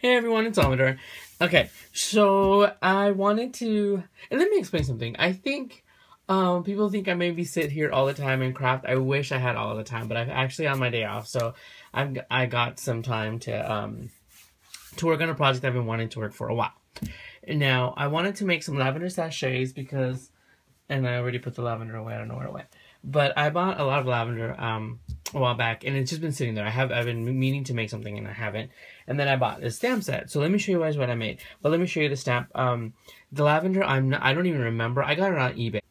Hey everyone, it's Lavender. Okay, so I wanted to, and let me explain something. I think people think I maybe sit here all the time and craft. I wish I had all the time, but I'm actually on my day off, so I got some time to work on a project I've been wanting to work for a while. Now I wanted to make some lavender sachets because, and I already put the lavender away. I don't know where it went, but I bought a lot of lavender a while back, and it's just been sitting there. I've been meaning to make something, and I haven't. And then I bought this stamp set. So let me show you guys what I made. But let me show you the stamp. The lavender, I don't even remember. I got it on eBay.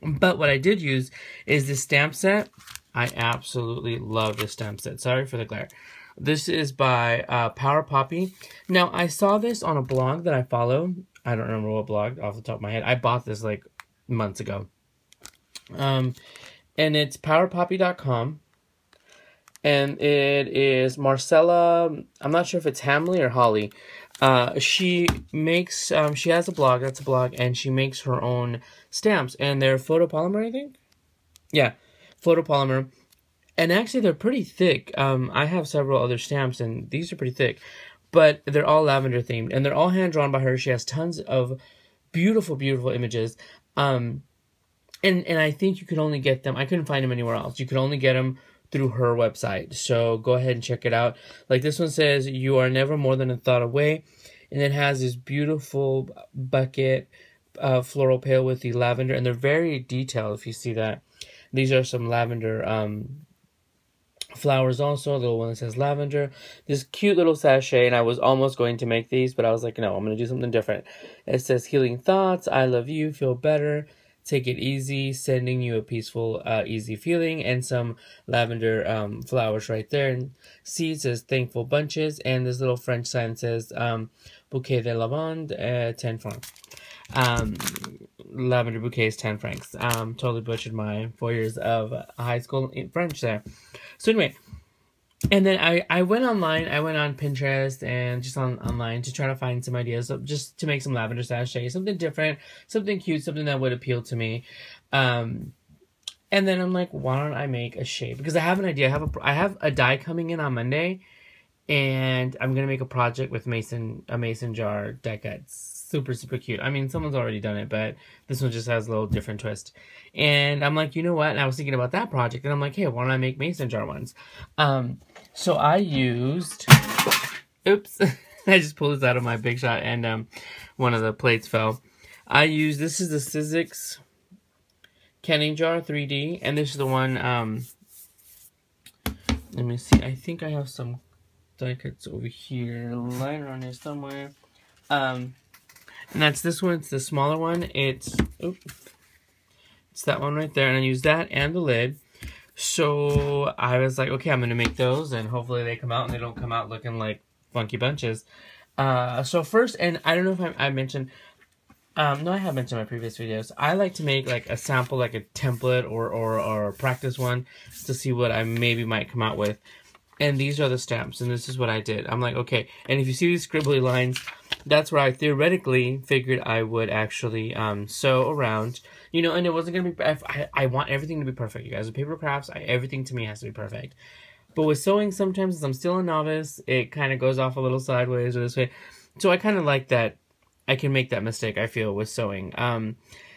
But what I did use is this stamp set. I absolutely love this stamp set. Sorry for the glare. This is by Power Poppy. Now, I saw this on a blog that I follow. I don't remember what blog off the top of my head. I bought this like months ago. And it's powerpoppy.com. And it is Marcella, I'm not sure if it's Hamley or Holly. She makes, she has a blog, that's a blog, and she makes her own stamps. And they're photopolymer, I think? Yeah, photopolymer. And actually, they're pretty thick. I have several other stamps, and these are pretty thick. But they're all lavender themed, and they're all hand-drawn by her. She has tons of beautiful, beautiful images. And I think you could only get them, I couldn't find them anywhere else. You could only get them through her website. So go ahead and check it out. Like this one says, "You are never more than a thought away." And it has this beautiful bucket floral pail with the lavender. And they're very detailed, if you see that. These are some lavender flowers also. A little one that says lavender. This cute little sachet. And I was almost going to make these, but I was like, no, I'm going to do something different. It says, "Healing thoughts. I love you. Feel better. Take it easy, sending you a peaceful, easy feeling," and some lavender flowers right there. And C says thankful bunches, and this little French sign says bouquet de lavande, 10 francs. Lavender bouquets, 10 francs. Totally butchered my 4 years of high school French there. So anyway, and then I went online, I went on Pinterest and just online to try to find some ideas of just to make some lavender sachets, something different, something cute, something that would appeal to me. And then I'm like, why don't I make a shade? Because I have an idea. I have a die coming in on Monday, and I'm gonna make a project with a mason jar deck that's super, super cute. I mean, someone's already done it, but this one just has a little different twist. And I'm like, you know what? And I was thinking about that project, and I'm like, hey, why don't I make mason jar ones? So I used, oops, I just pulled this out of my Big Shot, and one of the plates fell. This is the Sizzix canning jar 3D, and this is the one, let me see, I think I have some die cuts over here, lying around here somewhere. And that's this one. It's the smaller one. It's that one right there, and I use that and the lid. So I was like, okay, I'm gonna make those, and hopefully they come out and they don't come out looking like funky bunches. So first, and I don't know if I mentioned, no, I have mentioned in my previous videos. I like to make like a sample, like a template or a practice one to see what I maybe might come out with. And these are the stamps, and this is what I did. I'm like, okay, and if you see these scribbly lines, that's where I theoretically figured I would actually sew around, you know, and it wasn't going to be, I want everything to be perfect, you guys. With paper crafts, everything to me has to be perfect. But with sewing, sometimes, since I'm still a novice, it kind of goes off a little sideways or this way. So I kind of like that I can make that mistake, I feel, with sewing.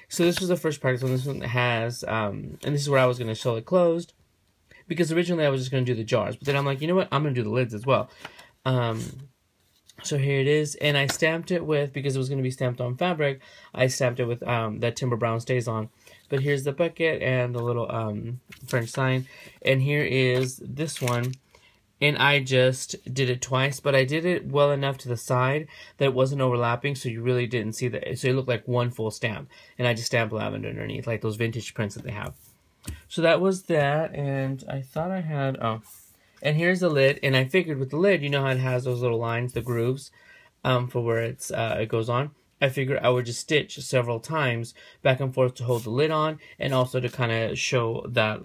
So this was the first practice one. This one has, and this is where I was going to sew it closed. Because originally I was just going to do the jars. But then I'm like, you know what? I'm going to do the lids as well. So here it is. And I stamped it with, because it was going to be stamped on fabric, I stamped it with that Timber Brown Stays On. But here's the bucket and the little French sign. And here is this one. And I just did it twice. But I did it well enough to the side that it wasn't overlapping. So you really didn't see that. So it looked like one full stamp. And I just stamped lavender underneath, like those vintage prints that they have. So that was that, and I thought I had, and here's the lid, and I figured with the lid, you know how it has those little lines, the grooves, for where it goes on. I figured I would just stitch several times back and forth to hold the lid on, and also to kind of show that,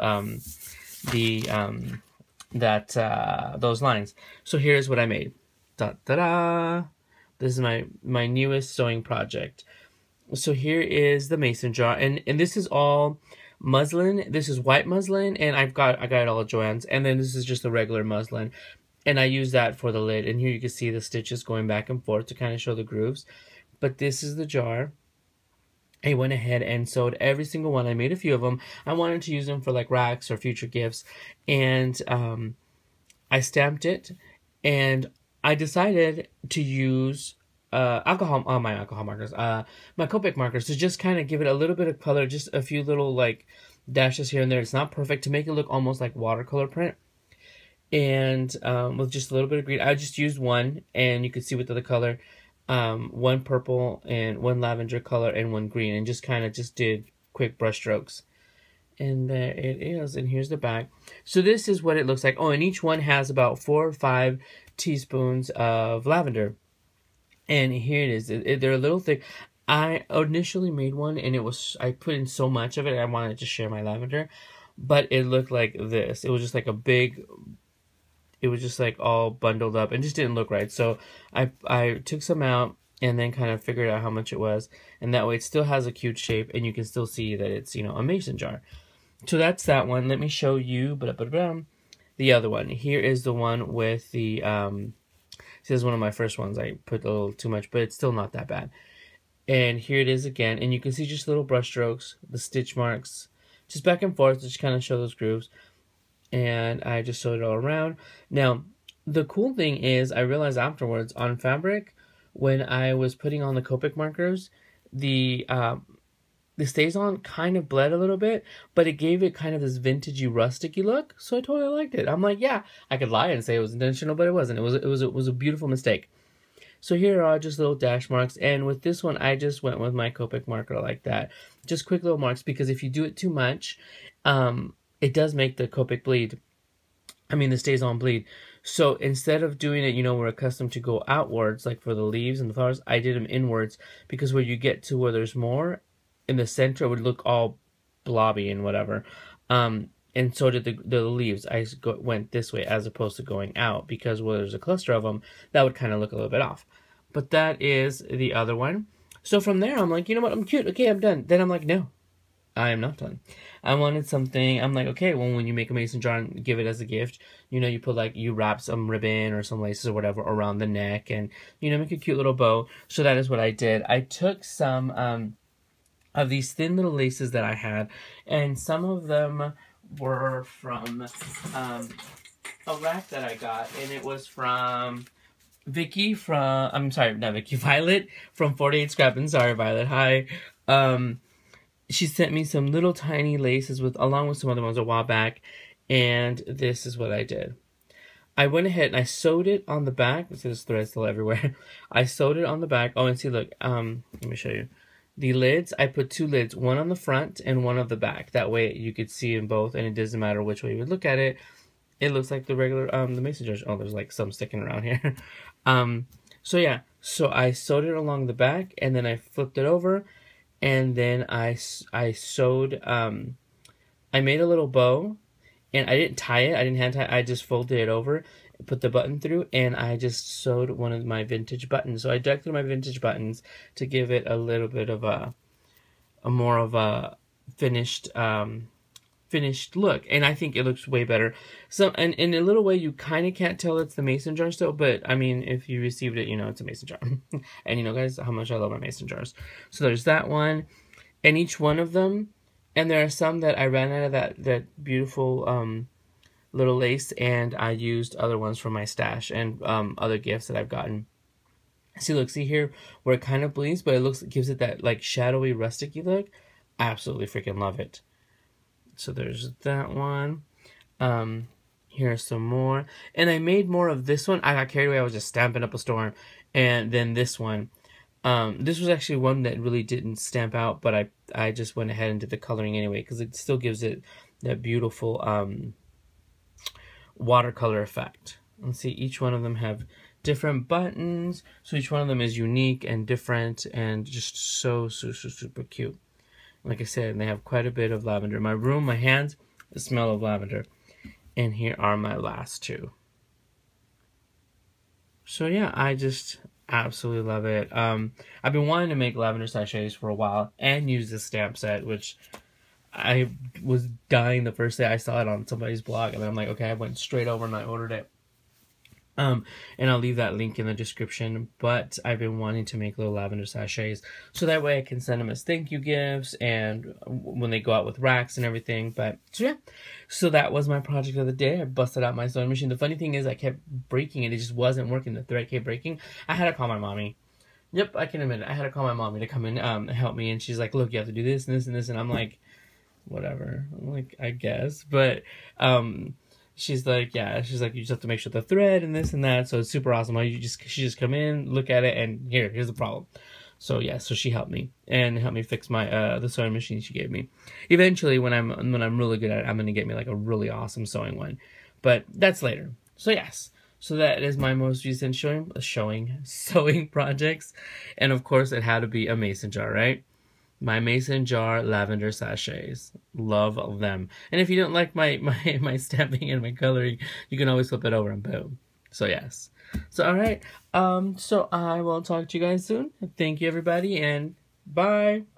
those lines. So here's what I made. Da-da-da! This is my newest sewing project. So here is the mason jar, and this is all muslin. This is white muslin, and I got it all at Joann's, and then this is just the regular muslin. And I use that for the lid. And here you can see the stitches going back and forth to kind of show the grooves. But this is the jar. I went ahead and sewed every single one. I made a few of them. I wanted to use them for like racks or future gifts. And I stamped it. And I decided to use my alcohol markers, my Copic markers, to just kind of give it a little bit of color, just a few little like dashes here and there. It's not perfect, to make it look almost like watercolor print. And with just a little bit of green, I just used one, and you can see with the color, one purple and one lavender color and one green, and just kind of just did quick brush strokes. And there it is, and here's the back. So this is what it looks like. Oh, and each one has about 4 or 5 teaspoons of lavender. And here it is. They're a little thick. I initially made one, and I put in so much of it, I wanted to share my lavender, but it looked like this. It was just like it was just like all bundled up and just didn't look right. So I took some out and then kind of figured out how much it was, and that way it still has a cute shape, and you can still see that it's, you know, a mason jar. So that's that one. Let me show you the other one. Here is the one with the this is one of my first ones. I put a little too much, but it's still not that bad. And here it is again, and you can see just little brush strokes, the stitch marks, just back and forth, just kind of show those grooves. And I just sewed it all around. Now, the cool thing is, I realized afterwards on fabric, when I was putting on the Copic markers, the StazOn kind of bled a little bit, but it gave it kind of this vintagey, rusticy look. So I totally liked it. I'm like, yeah, I could lie and say it was intentional, but it wasn't. It was a beautiful mistake. So here are just little dash marks, and with this one, I just went with my Copic marker like that. Just quick little marks, because if you do it too much, it does make the Copic bleed. I mean, the StazOn bleed. So instead of doing it, you know, we're accustomed to go outwards, like for the leaves and the flowers, I did them inwards, because where you get to where there's more, in the center, it would look all blobby and whatever. And so did the leaves. Went this way as opposed to going out, because where there's a cluster of them, that would kind of look a little bit off. But that is the other one. So from there, I'm like, you know what, I'm cute. Okay, I'm done. Then I'm like, no, I am not done. I wanted something. I'm like, okay, well, when you make a mason jar and give it as a gift, you know, you put like, you wrap some ribbon or some laces or whatever around the neck, and, you know, make a cute little bow. So that is what I did. I took some of these thin little laces that I had, and some of them were from a rack that I got, and it was from Violet from 48 Scrappin'. Sorry, Violet. Hi. She sent me some little tiny laces along with some other ones a while back, and this is what I did. I went ahead and I sewed it on the back. This thread still everywhere. I sewed it on the back. Oh, and see, look, let me show you. The lids, I put 2 lids, one on the front and one on the back. That way you could see them both, and it doesn't matter which way you would look at it. It looks like the regular, the mason jars. Oh, there's like some sticking around here. So yeah, so I sewed it along the back, and then I flipped it over, and then I sewed, I made a little bow, and I didn't tie it, I didn't hand tie it, I just folded it over, put the button through, and I just sewed one of my vintage buttons. So I decorated my vintage buttons to give it a little bit of a more of a finished look, and I think it looks way better. So, and in a little way, you kind of can't tell it's the mason jar still, but I mean, if you received it, you know it's a mason jar. And you know, guys, how much I love my mason jars. So there's that one, and each one of them, and there are some that I ran out of that beautiful little lace, and I used other ones from my stash and other gifts that I've gotten. See here where it kind of bleeds, but it gives it that like shadowy, rusticy look. Absolutely freaking love it. So there's that one. Here's some more, and I made more of this one. I got carried away. I was just stamping up a storm, and then this one. This was actually one that really didn't stamp out, but I just went ahead and did the coloring anyway, because it still gives it that beautiful watercolor effect. Let's see, each one of them have different buttons, so each one of them is unique and different, and just so super cute. Like I said, they have quite a bit of lavender. My hands, the smell of lavender. And here are my last 2. So yeah, I just absolutely love it. I've been wanting to make lavender sachets for a while and use this stamp set, which I was dying the first day I saw it on somebody's blog, and I'm like, okay, I went straight over and I ordered it. And I'll leave that link in the description. But I've been wanting to make little lavender sachets so that way I can send them as thank you gifts and when they go out with racks and everything. But so yeah, so that was my project of the day. I busted out my sewing machine. The funny thing is I kept breaking it. It just wasn't working. The thread kept breaking. I had to call my mommy. Yep, I can admit it. I had to call my mommy to come in help me. And she's like, look, you have to do this and this and this. And I'm like, whatever. I'm like, I guess. But she's like, yeah, she's like, you just have to make sure the thread and this and that. So it's super awesome. She just come in, look at it, and here's the problem. So yeah, so she helped me and helped me fix my the sewing machine she gave me. Eventually, when I'm really good at it, I'm gonna get me like a really awesome sewing one, but that's later. So yes, so that is my most recent sewing projects, and of course it had to be a mason jar, right? My mason jar lavender sachets. Love them. And if you don't like my stamping and my coloring, you can always flip it over and boom. So yes. So alright. So I will talk to you guys soon. Thank you everybody and bye.